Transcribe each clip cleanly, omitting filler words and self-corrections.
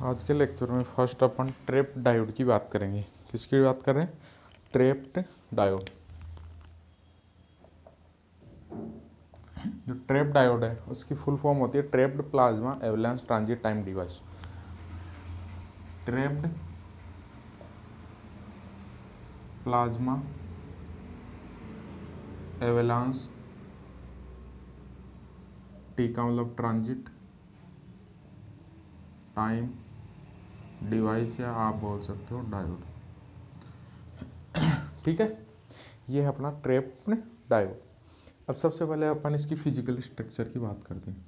आज के लेक्चर में फर्स्ट अपन ट्रैप्ड डायोड की बात करेंगे। किसकी बात करें? Trapped diode. जो ट्रैप्ड डायोड है उसकी फुल फॉर्म होती है trapped plasma avalanche transit time device. Trapped plasma avalanche, T का मतलब ट्रांजिट टाइम डिवाइस, या आप बोल सकते हो डायोड। ठीक है, ये है अपना ट्रैप्ड डायोड। अब सबसे पहले अपन इसकी फिजिकल स्ट्रक्चर की बात करते हैं।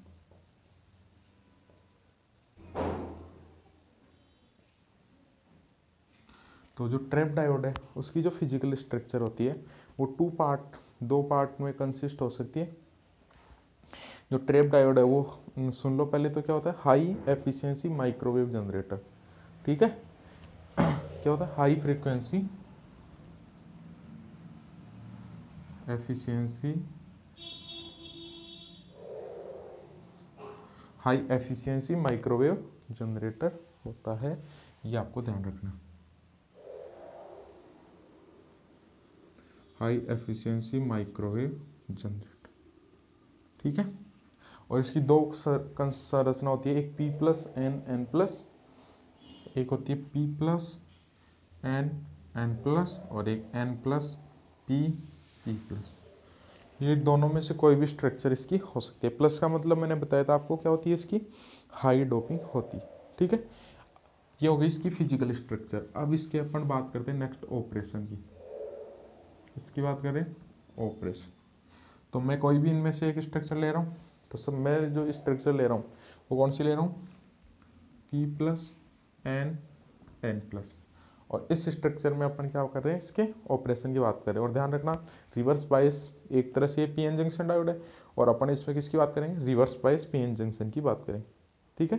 तो जो ट्रैप्ड डायोड है उसकी जो फिजिकल स्ट्रक्चर होती है वो दो पार्ट में कंसिस्ट हो सकती है। जो ट्रैप्ड डायोड है वो सुन लो पहले, तो क्या होता है? High efficiency microwave generator. ठीक है, क्या होता है? High frequency efficiency high efficiency microwave generator होता है, ये आपको ध्यान रखना। हाई एफिशिएंसी माइक्रोवेव जनरेटर, ठीक है। और इसकी दो संरचना होती है, एक P+N+, एक होती है P+N+, और एक N+P+P+। ये दोनों में से कोई भी स्ट्रक्चर इसकी हो सकती है। प्लस का मतलब मैंने बताया था आपको क्या होती है, इसकी हाई डोपिंग होती है। ठीक है, ये हो गई इसकी फिजिकल स्ट्रक्चर। अब इसके अपन बात करते हैं नेक्स्ट ऑपरेशन की। इसकी बात करें ऑपरेशन, तो मैं कोई भी इनमें से एक स्ट्रक्चर ले रहा हूँ, तो सब मैं जो स्ट्रक्चर ले रहा हूँ वो कौन सी ले रहा हूँ? P+N+। और इस स्ट्रक्चर में अपन क्या कर रहे हैं? इसके ऑपरेशन की बात कर रहे हैं। और ध्यान रखना, रिवर्स बायस एक तरह से पीएन जंक्शन डायोड है, और अपन इसमें किसकी बात करेंगे? रिवर्स बायस पीएन जंक्शन की बात करेंगे। ठीक है,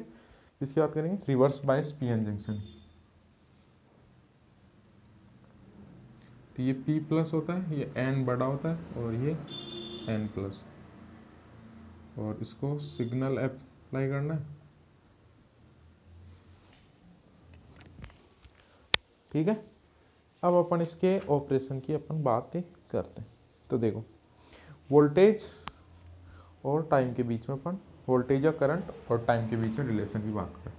किसकी बात करेंगे? Reverse bias PN junction. तो ये P+ होता है, ये N बड़ा होता है, और ये N+, और इसको सिग्नल अप्लाई करना है। ठीक है, अब अपन इसके ऑपरेशन की अपन बात करते हैं। तो देखो, वोल्टेज और टाइम के बीच में अपन वोल्टेज या करंट और टाइम के बीच में रिलेशन की बात करें।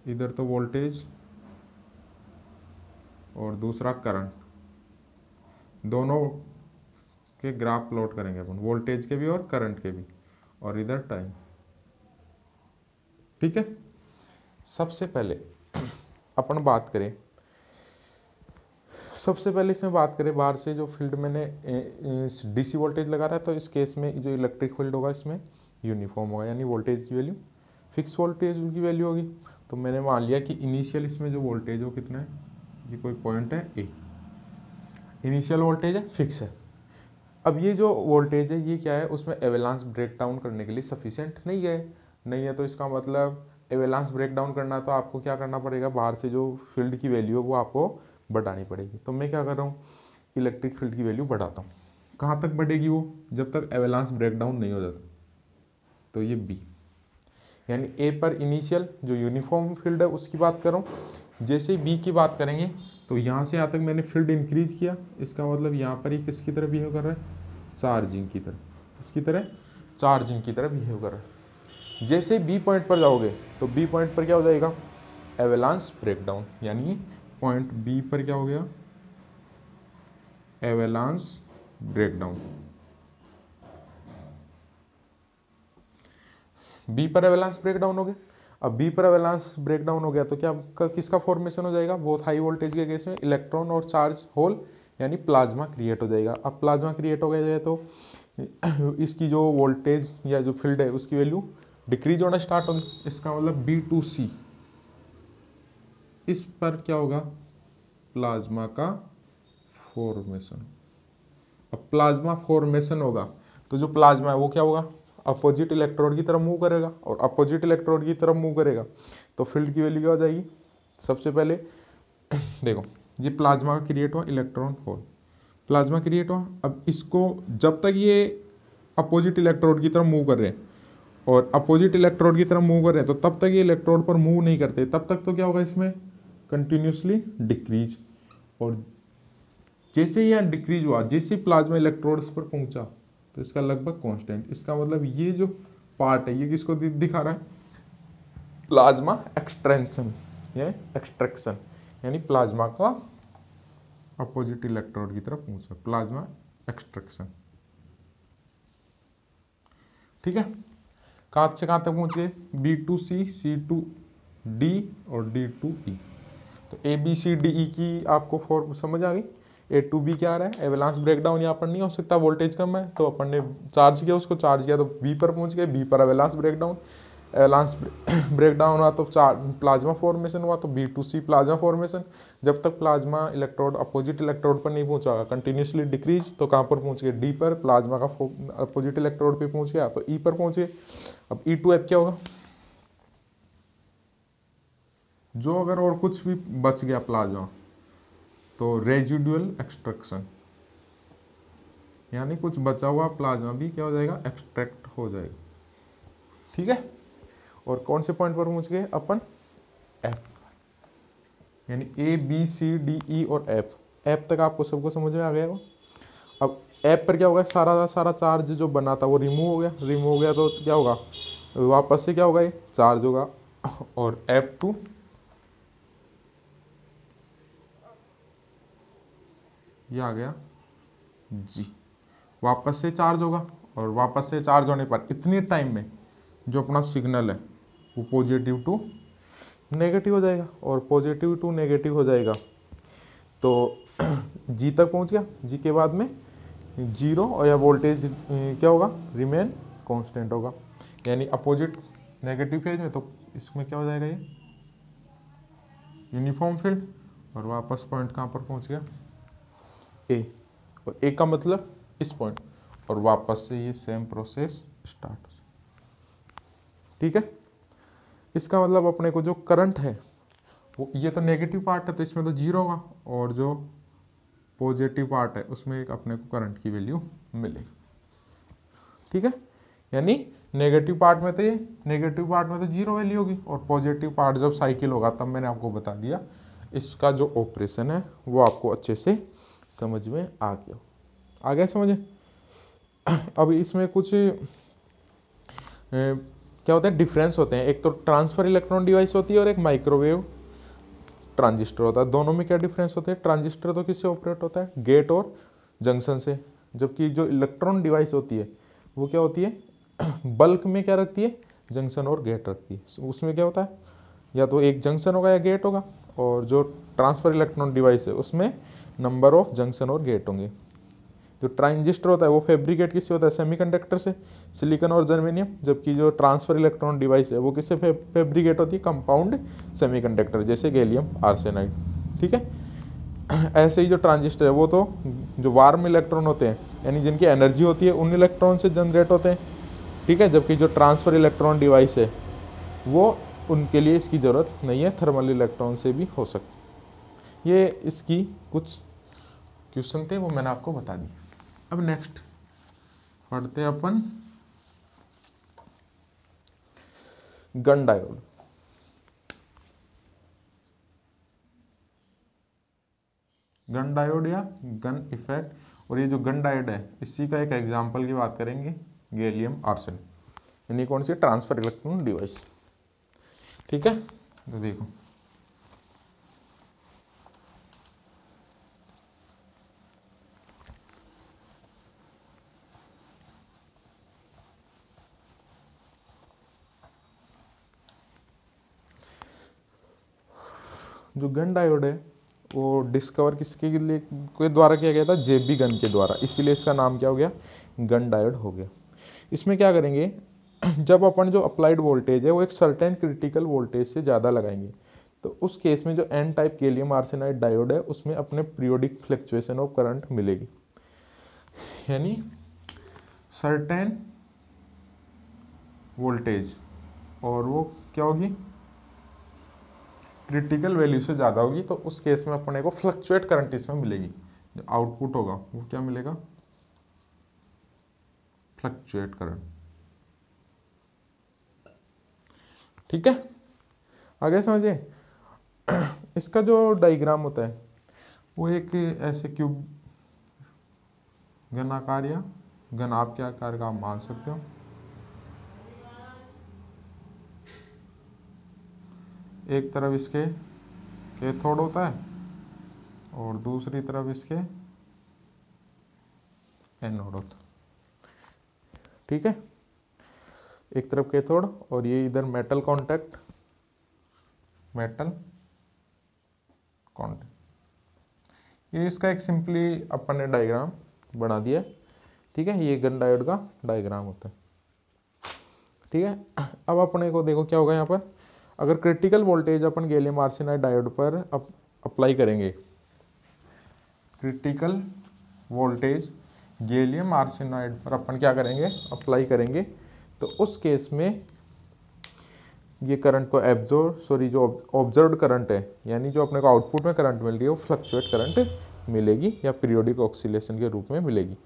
इधर तो वोल्टेज और दूसरा करंट, दोनों के ग्राफ प्लॉट करेंगे अपन, वोल्टेज के भी और करंट के भी, और इधर टाइम। ठीक है, सबसे पहले अपन बात करें, सबसे पहले इसमें बात करें बाहर से जो फील्ड मैंने डीसी वोल्टेज लगा रहा है, तो इस केस में जो इलेक्ट्रिक फील्ड होगा इसमें यूनिफॉर्म होगा, यानी वोल्टेज की वैल्यू फिक्स वोल्टेज की वैल्यू होगी। तो मैंने मान लिया कि इनिशियल इसमें जो वोल्टेज हो कितना है, ये कोई पॉइंट है ए, इनिशियल वोल्टेज है, फिक्स है। अब ये जो वोल्टेज है ये क्या है? उसमें एवेलांस ब्रेक डाउन करने के लिए सफिशिएंट नहीं है। तो इसका मतलब एवेलांस ब्रेक डाउन करना है तो आपको क्या करना पड़ेगा? बाहर से जो फील्ड की वैल्यू है वो आपको बढ़ानी पड़ेगी। तो मैं क्या कर रहा हूँ? इलेक्ट्रिक फील्ड की वैल्यू बढ़ाता हूँ। कहाँ तक बढ़ेगी वो? जब तक एवेलांस ब्रेक डाउन नहीं हो जाता। तो ये बी, यानी ए पर इनिशियल जो यूनिफॉर्म फील्ड है उसकी बात कर रहा हूँ। जैसे बी की बात करेंगे तो यहाँ से यहाँ तक मैंने फील्ड इंक्रीज किया, इसका मतलब यहाँ पर ही किसकी तरह बिहेव कर रहा है? चार्जिंग की तरह। किसकी तरह? चार्जिंग की तरह बिहेव कर रहा है। जैसे बी पॉइंट पर जाओगे तो बी पॉइंट पर क्या हो जाएगा? एवेलांस ब्रेक डाउन, यानी पॉइंट बी पर क्या हो गया? एवेलांस ब्रेक डाउन। बी पर एवेलांस ब्रेक डाउन हो गया। अब बी पर एवेलांस ब्रेक डाउन हो गया तो क्या किसका फॉर्मेशन हो जाएगा? बहुत हाई वोल्टेज के केस में इलेक्ट्रॉन और चार्ज होल, यानी प्लाज्मा क्रिएट हो जाएगा। अब प्लाज्मा क्रिएट हो गया तो इसकी जो वोल्टेज या जो फील्ड है उसकी वैल्यू डिक्रीज होना स्टार्ट होगी। इसका मतलब B2C, इस पर क्या होगा? प्लाज्मा का फॉर्मेशन। अब प्लाज्मा फॉर्मेशन होगा तो जो प्लाज्मा है वो क्या होगा? अपोजिट इलेक्ट्रोड की तरफ मूव करेगा, और अपोजिट इलेक्ट्रोड की तरफ मूव करेगा तो फील्ड की वैल्यू क्या हो जाएगी? सबसे पहले देखो, ये प्लाज्मा का क्रिएट हुआ इलेक्ट्रॉन होल, प्लाज्मा क्रिएट हुआ। अब इसको जब तक ये अपोजिट इलेक्ट्रोड की तरफ मूव कर रहे हैं और अपोजिट इलेक्ट्रोड की तरफ मूव कर रहे हैं, तो तब तक ये इलेक्ट्रोड पर मूव नहीं करते, तब तक तो क्या होगा इसमें कंटिन्यूसली डिक्रीज। और जैसे यह डिक्रीज हुआ, जैसे प्लाज्मा इलेक्ट्रोड्स पर पहुंचा, तो इसका लगभग कांस्टेंट, इसका मतलब ये जो पार्ट है ये किसको दिखा रहा है, प्लाज्मा एक्सट्रेंशन या एक्सट्रैक्शन, यानी प्लाज्मा का अपोजिट इलेक्ट्रोड की तरफ पहुंचा, प्लाज्मा एक्सट्रैक्शन। ठीक है, कहां से कहां तक पहुंच गए, B2C, C2D और D2E। तो ABCDE की आपको फॉर्म समझ आ गई। A2B क्या आ रहा है, एवलांस ब्रेकडाउन यहाँ पर नहीं हो सकता, वोल्टेज कम है, तो अपन ने चार्ज किया, उसको चार्ज किया तो B पर पहुंच गए, B पर एवलांस ब्रेकडाउन, एवलांस ब्रेकडाउन हुआ तो प्लाज्मा फॉर्मेशन हुआ, तो B2C प्लाज्मा फॉर्मेशन। जब तक प्लाज्मा इलेक्ट्रोड अपोजिट इलेक्ट्रोड पर नहीं पहुंचा, कंटिन्यूसली डिक्रीज, तो कहाँ पर पहुंच गए, D पर, प्लाज्मा का अपोजिट इलेक्ट्रोड पे पहुंच गया तो E पर पहुंच गए। अब E2F क्या होगा, जो अगर और कुछ भी बच गया प्लाज्मा, तो रेजिडुअल एक्सट्रैक्शन, यानी कुछ बचा हुआ प्लाज्मा भी क्या हो जाएगा, एक्सट्रैक्ट हो जाएगा। ठीक है, और कौन से पॉइंट पर पहुंच गए अपन, एफ, यानी ABCDE और एफ तक आपको सबको समझ में आ गया हो। अब एफ पर क्या होगा, सारा सारा चार्ज जो बना था वो रिमूव हो गया, रिमूव हो गया तो क्या होगा, वापस से क्या होगा, ये चार्ज होगा, और F2 ये आ गया G, वापस से चार्ज होगा, और वापस से चार्ज होने पर इतनी टाइम में जो अपना सिग्नल है वो पॉजिटिव टू नेगेटिव हो जाएगा, और पॉजिटिव टू नेगेटिव हो जाएगा तो G तक पहुंच गया, G के बाद में जीरो, और या वोल्टेज क्या होगा, रिमेन कांस्टेंट होगा, यानी अपोजिट नेगेटिव फेज में, तो इसमें क्या हो जाएगा, ये यूनिफॉर्म फील्ड, और वापस पॉइंट कहाँ पर पहुंच गया, ए, और ए का मतलब इस पॉइंट, और वापस से ये सेम प्रोसेस स्टार्ट। ठीक है, इसका मतलब अपने को जो करंट है वो, ये तो नेगेटिव पार्ट है तो इसमें तो जीरो होगा, और जो पॉजिटिव पार्ट है उसमें एक अपने को करंट की वैल्यू मिलेगी। ठीक है, यानी नेगेटिव पार्ट में तो ये, नेगेटिव पार्ट में तो जीरो वैल्यू होगी, और पॉजिटिव पार्ट जब साइकिल होगा तब मैंने आपको बता दिया, इसका जो ऑपरेशन है वो आपको अच्छे से समझ में आ गया समझे। अब इसमें कुछ क्या होता है, डिफरेंस होते हैं, एक तो ट्रांसफर इलेक्ट्रॉन डिवाइस होती है और एक माइक्रोवेव ट्रांजिस्टर होता है। दोनों में क्या डिफरेंस होते हैं, ट्रांजिस्टर तो किससे ऑपरेट होता है, गेट और जंक्शन से, जबकि जो इलेक्ट्रॉन डिवाइस होती है वो क्या होती है, बल्क में क्या रखती है, जंक्शन और गेट रखती है। उसमें क्या होता है, या तो एक जंक्शन होगा या गेट होगा, और जो ट्रांसफर इलेक्ट्रॉन डिवाइस है उसमें नंबर ऑफ जंक्शन और गेट होंगे। जो ट्रांजिस्टर होता है वो फैब्रिकेट किससे होता है, सेमीकंडक्टर से, सिलिकॉन और जर्मेनियम, जबकि जो ट्रांसफर इलेक्ट्रॉन डिवाइस है वो किससे फैब्रिकेट होती है, कंपाउंड सेमीकंडक्टर, जैसे गैलियम आर्सेनाइड। ठीक है, ऐसे ही जो ट्रांजिस्टर है वो तो जो वार्म इलेक्ट्रॉन होते हैं, यानी जिनकी एनर्जी होती है उन इलेक्ट्रॉन से जनरेट होते हैं। ठीक है, जबकि जो ट्रांसफर इलेक्ट्रॉन डिवाइस है वो, उनके लिए इसकी ज़रूरत नहीं है, थर्मल इलेक्ट्रॉन से भी हो सकती। ये इसकी कुछ क्वेश्चन थे वो मैंने आपको बता दी। अब नेक्स्ट पढ़ते हैं अपन गन डायोड। गन डायोड या गन इफेक्ट, और ये जो गन डायोड है इसी का एक एग्जांपल की बात करेंगे, गैलियम आर्सेनाइड, यानी कौन सी, ट्रांसफर इलेक्ट्रॉन डिवाइस। ठीक है, तो देखो जो गन डायोड है वो डिस्कवर किसके लिए के द्वारा किया गया था, JB गन के द्वारा, इसीलिए इसका नाम क्या हो गया, गन डायोड हो गया। इसमें क्या करेंगे, जब अपन जो अप्लाइड वोल्टेज है वो एक सर्टेन क्रिटिकल वोल्टेज से ज़्यादा लगाएंगे, तो उस केस में जो N type gallium arsenide diode है उसमें अपने पीरियोडिक फ्लक्चुएशन ऑफ करंट मिलेगी, यानी सर्टेन वोल्टेज, और वो क्या होगी, क्रिटिकल वैल्यू से ज़्यादा होगी, तो उस केस में अपने को फ्लक्चुएट करंट इसमें मिलेगी, जो आउटपुट होगा वो क्या मिलेगा, फ्लक्चुएट करंट। ठीक है, आगे समझे। इसका जो डायग्राम होता है वो एक ऐसे क्यूब, घनाकार या घनाभ के आकार का आप मान सकते हो। एक तरफ इसके कैथोड होता है और दूसरी तरफ इसके एनोड होता है। ठीक है, एक तरफ कैथोड और ये इधर मेटल कांटेक्ट, मेटल कांटेक्ट। ये इसका एक सिंपली अपन ने डायग्राम बना दिया। ठीक है, ये गन डायोड का डायग्राम होता है। ठीक है, अब अपने को देखो क्या होगा यहाँ पर, अगर क्रिटिकल वोल्टेज अपन गैलियम आर्सेनाइड डायोड पर अप्लाई करेंगे, क्रिटिकल वोल्टेज गैलियम आर्सेनाइड पर अपन क्या करेंगे, अप्लाई करेंगे, तो उस केस में ये करंट को जो ऑब्जर्व्ड करंट है, यानी जो अपने को आउटपुट में करंट मिल रही है वो फ्लक्चुएट करंट मिलेगी या पीरियोडिक ऑक्सीलेशन के रूप में मिलेगी।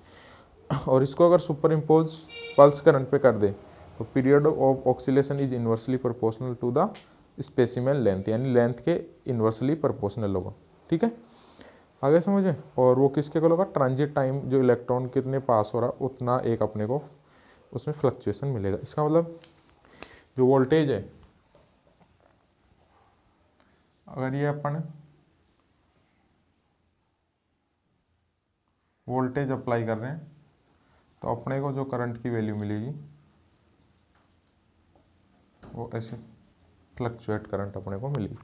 और इसको अगर सुपर इम्पोज पल्स करंट पे कर दे तो period of oscillation is inversely proportional to the specimen length, यानी लेंथ के इन्वर्सली प्रोपोर्शनल होगा। ठीक है, आगे समझे। और वो किसके को होगा, ट्रांजिट टाइम, जो इलेक्ट्रॉन कितने पास हो रहा उतना एक अपने को उसमें फ्लक्चुएशन मिलेगा। इसका मतलब जो वोल्टेज है, अगर ये अपन वोल्टेज अप्लाई कर रहे हैं तो अपने को जो करंट की वैल्यू मिलेगी वो ऐसे फ्लक्चुएट करंट अपने को मिलेगी।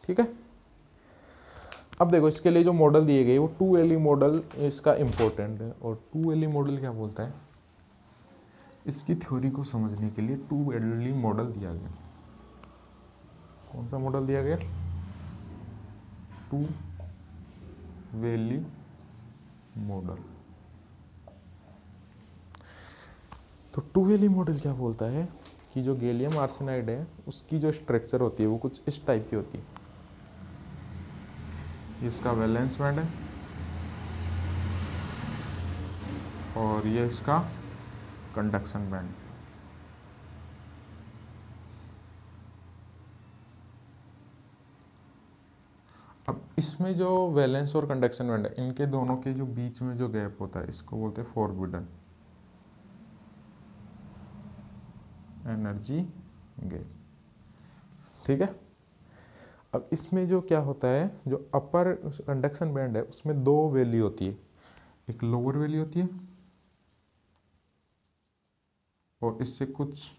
ठीक है, अब देखो इसके लिए जो मॉडल दिए गए वो 2LE मॉडल इसका इंपॉर्टेंट है। और 2LE मॉडल क्या बोलता है, इसकी थ्योरी को समझने के लिए 2LE मॉडल दिया गया। कौन सा मॉडल दिया गया, 2LE मॉडल। तो 2LE मॉडल क्या बोलता है कि जो गैलियम आर्सेनाइड है उसकी जो स्ट्रक्चर होती है वो कुछ इस टाइप की होती है। इसका वैलेंस बैंड है और ये इसका कंडक्शन बैंड। अब इसमें जो वैलेंस और कंडक्शन बैंड है, इनके दोनों के जो बीच में जो गैप होता है इसको बोलते हैं फॉरबिडन एनर्जी गैप। ठीक है, अब इसमें जो क्या होता है, जो अपर कंडक्शन बैंड है उसमें दो वैल्यू होती है, एक लोअर वैल्यू होती है और इससे कुछ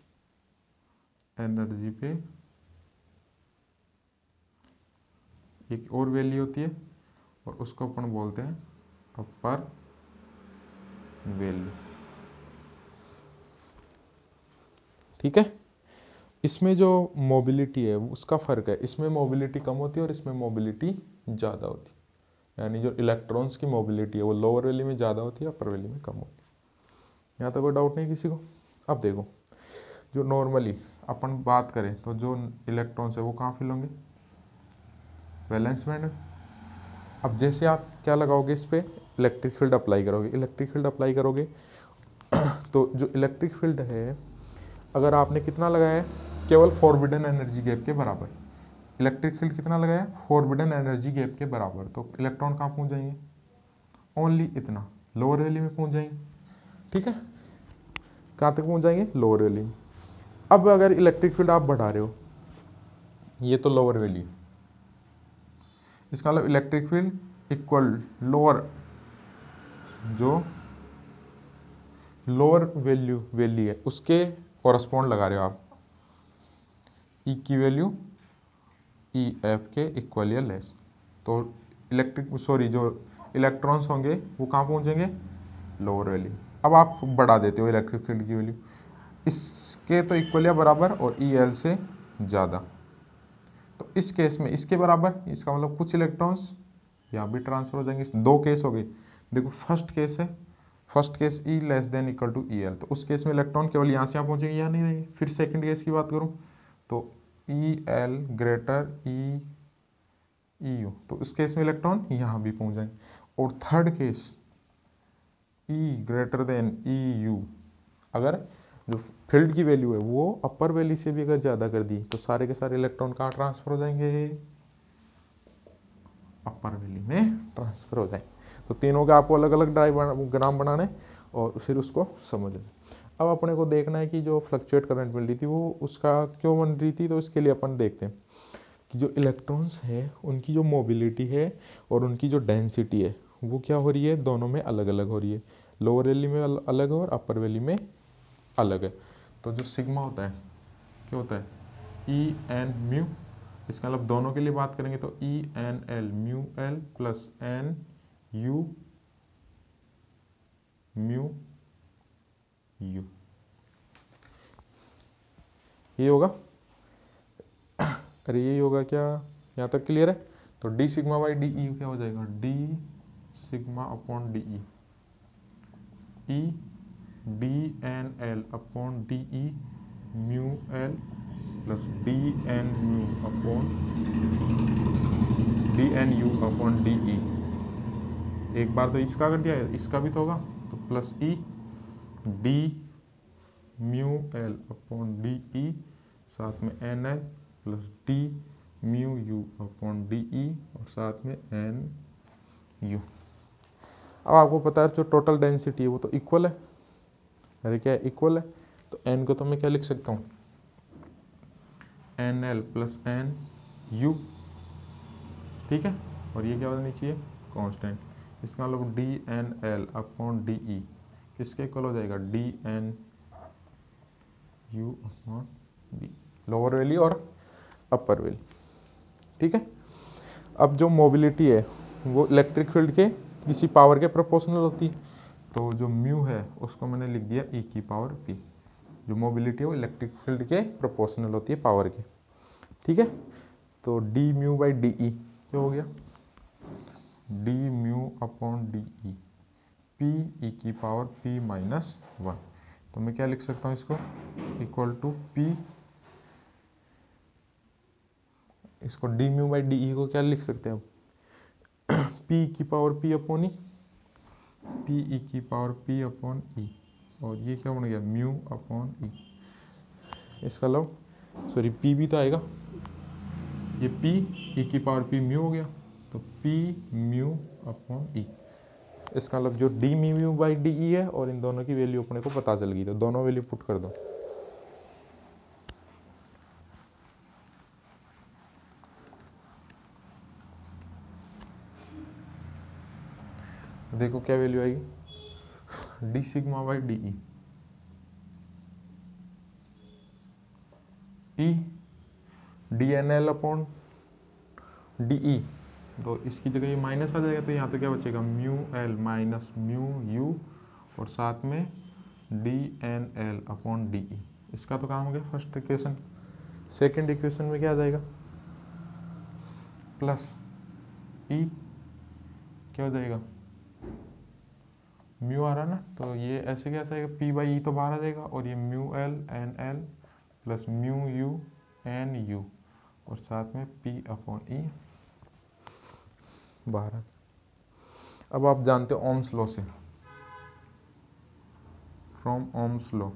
एनर्जी पे एक और वैल्यू होती है और उसको अपन बोलते हैं अपर वैल्यू। ठीक है, इसमें जो मोबिलिटी है उसका फ़र्क है, इसमें मोबिलिटी कम होती है और इसमें मोबिलिटी ज़्यादा होती है। यानी जो इलेक्ट्रॉन्स की मोबिलिटी है वो लोअर वैल्यू में ज़्यादा होती है, अपर वैल्यू में कम होती है। यहाँ तक कोई डाउट नहीं किसी को। अब देखो, जो नॉर्मली अपन बात करें तो जो इलेक्ट्रॉन्स है वो कहाँ फिल होंगे, वैलेंस बैंड। अब जैसे आप क्या लगाओगे, इस पर इलेक्ट्रिक फील्ड अप्लाई करोगे, इलेक्ट्रिक फील्ड अप्लाई करोगे तो जो इलेक्ट्रिक फील्ड है अगर आपने कितना लगाया है, केवल फॉरबिडन एनर्जी गैप के बराबर। इलेक्ट्रिक फील्ड कितना लगाया, फॉरबिडन एनर्जी गैप के बराबर। तो इलेक्ट्रॉन कहाँ पहुँच जाएंगे, ओनली इतना, लोअर वैल्यू में पहुँच जाएंगे। ठीक है, कहाँ तक पहुँच जाएंगे, लोअर वैल्यू में। अब अगर इलेक्ट्रिक फील्ड आप बढ़ा रहे हो, ये तो लोअर वैल्यू, इसका मतलब इलेक्ट्रिक फील्ड इक्वल लोअर, जो लोअर वैल्यू है उसके कॉरस्पॉन्ड लगा रहे हो आप, ई की वैल्यू ई एफ के इक्वल या लेस। तो जो इलेक्ट्रॉन्स होंगे वो कहाँ पहुँचेंगे, लोअर वैल्यू। अब आप बढ़ा देते हो इलेक्ट्रिक फील्ड की वैल्यू, इसके तो इक्वल या बराबर और ई एल से ज़्यादा। तो इस केस में इसके बराबर, इसका मतलब कुछ इलेक्ट्रॉन्स यहाँ भी ट्रांसफर हो जाएंगे। दो केस हो गए, देखो फर्स्ट केस है, first case E less than equal to E L, तो उस केस में इलेक्ट्रॉन केवल यहाँ से यहाँ पहुँचेंगे, यहाँ नहीं रहेंगे। फिर सेकंड केस की बात करूँ तो E L greater E U, तो उस केस में इलेक्ट्रॉन यहाँ भी पहुँच जाएंगे। और थर्ड केस ई ग्रेटर देन ई यू, अगर जो फील्ड की वैल्यू है वो अपर वैल्यू से भी अगर ज़्यादा कर दी तो सारे के सारे इलेक्ट्रॉन कहाँ ट्रांसफर हो जाएंगे, अपर वैल्यू में ट्रांसफर हो जाएंगे। तो तीनों के आपको अलग अलग डायग्राम बनाने और फिर उसको समझना। अब अपने को देखना है कि जो फ्लक्चुएट करंट मिल रही थी वो उसका क्यों बन रही थी। तो इसके लिए अपन देखते हैं कि जो इलेक्ट्रॉन्स है उनकी जो मोबिलिटी है और उनकी जो डेंसिटी है वो क्या हो रही है, दोनों में अलग अलग हो रही है। लोअर वैल्यू में अलग है और अपर वैल्यू में अलग है। तो जो सिग्मा होता है क्या होता है, ई एन म्यू। इसका मतलब दोनों के लिए बात करेंगे तो E N L mu L plus N U mu U, ये होगा। अरे ये होगा क्या, यहाँ तक क्लियर है। तो D sigma by D E क्या हो जाएगा, D sigma upon D E D N L upon D E mu L plus D N mu upon D N U upon D E. एक बार तो इसका कर दिया, इसका भी तो होगा, तो plus E D mu L upon D E साथ में N L plus D mu U upon D E और साथ में एन यू। अब आपको पता है जो टोटल डेंसिटी है वो तो इक्वल है। अरे क्या है, इक्वल है। तो एन को तो मैं क्या लिख सकता हूँ, N L plus N U, ठीक है। और ये क्या होनी चाहिए, कांस्टेंट। इसका मतलब D N L upon D E किसके इक्वल हो जाएगा, D N U upon D, lower value और अपर वैल्यू, ठीक है। अब जो मोबिलिटी है वो इलेक्ट्रिक फील्ड के किसी पावर के प्रोपोर्शनल होती है। तो जो म्यू है उसको मैंने लिख दिया ई की पावर पी। जो मोबिलिटी है वो इलेक्ट्रिक फील्ड के प्रोपोर्शनल होती है पावर के, ठीक है। तो D mu by D E क्या हो गया, D mu upon D E P E की पावर पी माइनस वन। तो मैं क्या लिख सकता हूँ इसको, इक्वल टू पी, इसको डी म्यू बाई डी ई को क्या लिख सकते हैं, पी की पावर पी अपॉन ई, पी ई की पावर पी अपॉन ई, और ये क्या बन गया म्यू अपॉन ई। इसका लो सॉरी पी भी तो आएगा, ये पी ई की पावर पी म्यू हो गया, तो पी म्यू अपॉन ई। इसका मतलब जो डी म्यू बाई डी ई है और इन दोनों की वैल्यू अपने को पता चल गई। तो दोनों वैल्यू पुट कर दो। देखो क्या वैल्यू आएगी, D sigma by D E, E D N L upon D E, तो इसकी जगह ये माइनस आ जाएगा। तो यहाँ तो क्या बचेगा, mu L minus mu U और साथ में D N L upon D E. इसका तो काम हो गया फर्स्ट इक्वेशन। सेकेंड इक्वेशन में क्या आ जाएगा, प्लस ई क्या हो जाएगा, म्यू आ रहा ना, तो ये ऐसे क्या आएगा, पी बाई ई तो बाहर आ जाएगा और ये mu L N L plus mu U N U और साथ में पी अपॉन ई बाहर। अब आप जानते हो ओम्स लॉ से, from Ohm's law,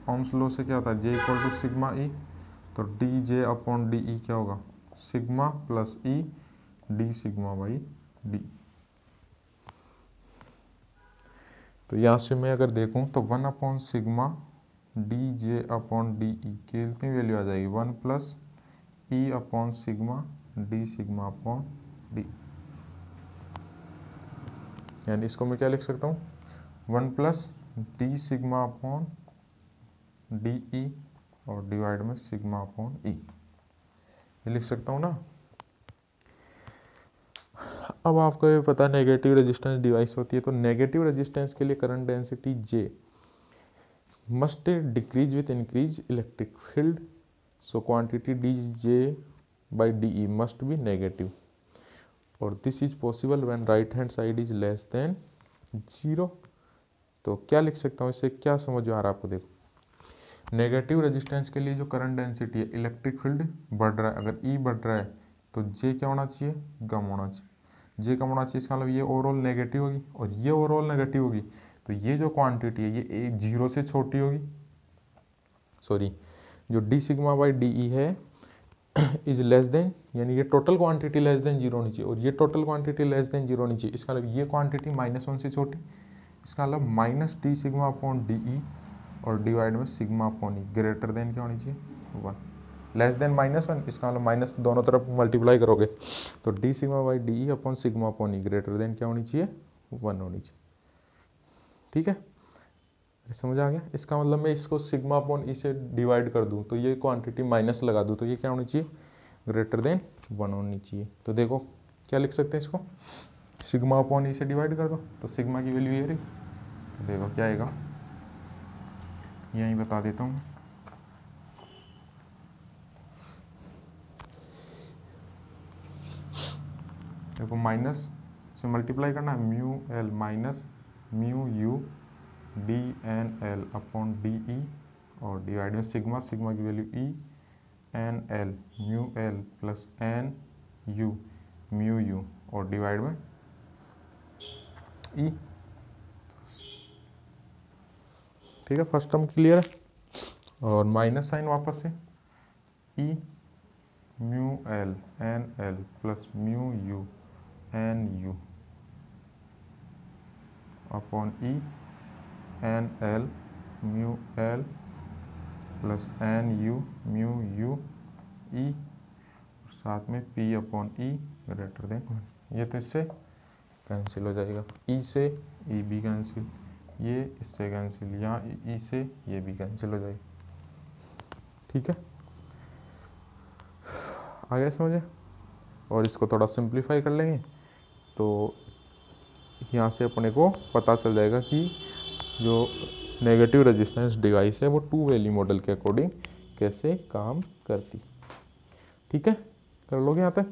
Ohm's law से क्या होता है, जे इक्वल टू सिग्मा ई। तो D J upon D E क्या होगा, sigma plus E D sigma by D. तो यहाँ से मैं अगर देखूँ तो 1 upon sigma D J upon D ई की कितनी वैल्यू आ जाएगी, 1 प्लस ई upon sigma D sigma upon D. यानी इसको मैं क्या लिख सकता हूँ, 1 plus D sigma upon D E और डिवाइड में सिग्मा अपॉन ई, ये लिख सकता हूँ ना। अब आपको ये पता नेगेटिव रेजिस्टेंस डिवाइस होती है। तो नेगेटिव रेजिस्टेंस के लिए current density J must decrease with increase electric field, so quantity D J by D E must be negative और this is possible when right hand side is less than 0। तो क्या लिख सकता हूँ, इससे क्या समझ आ रहा है आपको। देखो नेगेटिव रेजिस्टेंस के लिए जो करंट डेंसिटी है, इलेक्ट्रिक फील्ड बढ़ रहा है, अगर ई बढ़ रहा है तो जे क्या होना चाहिए, कम होना चाहिए। जे कम होना चाहिए, इसका मतलब ये ओवरऑल नेगेटिव होगी और ये ओवरऑल नेगेटिव होगी। तो ये जो क्वांटिटी है ये 0 से छोटी होगी, सॉरी जो डी सिग्मा बाई डी ई है इज लेस देन, यानी ये टोटल क्वांटिटी लेस देन 0 होनी चाहिए और ये टोटल क्वांटिटी लेस देन 0 होनी चाहिए। इसका मतलब ये क्वांटिटी -1 से छोटी, इसका मतलब minus D sigma upon D E और डिवाइड में sigma upon E greater then क्या होनी चाहिए 1, लेस देन -1, इसका मतलब माइनस दोनों तरफ मल्टीप्लाई करोगे तो D sigma by D E upon sigma upon E greater then क्या होनी चाहिए 1 होनी चाहिए। ठीक है, समझ आ गया। इसका मतलब मैं इसको सिग्मा अपॉन ई से डिवाइड कर दूं तो ये क्वांटिटी माइनस लगा दूं तो ये क्या होनी चाहिए ग्रेटर देन 1 होनी चाहिए। तो देखो क्या लिख सकते हैं इसको, सिग्मा अपॉन ई से डिवाइड कर दो तो सिग्मा की वैल्यू ये रही, तो देखो क्या आएगा, यहीं बता देता हूँ। देखो माइनस से मल्टीप्लाई करना है, mu L minus mu U D N L upon D E और डिवाइड में सिग्मा, सिग्मा की value E N L mu L plus N U mu U और डिवाइड में ई। ठीक है, फर्स्ट टर्म क्लियर है और माइनस साइन वापस से E mu L N L plus mu U N U upon E N L mu L plus N U mu U E साथ में P upon E greater than 1। ये तो इससे cancel हो जाएगा, ई से ई भी कैंसिल, ये इससे कैंसिल, यहाँ ई से ये भी कैंसिल हो जाएगा। ठीक है, आ गया समझे। और इसको थोड़ा सिंप्लीफाई कर लेंगे तो यहाँ से अपने को पता चल जाएगा कि जो नेगेटिव रेजिस्टेंस डिवाइस है वो 2 वैल्यू मॉडल के अकॉर्डिंग कैसे काम करती। ठीक है, कर लोगे यहाँ तक।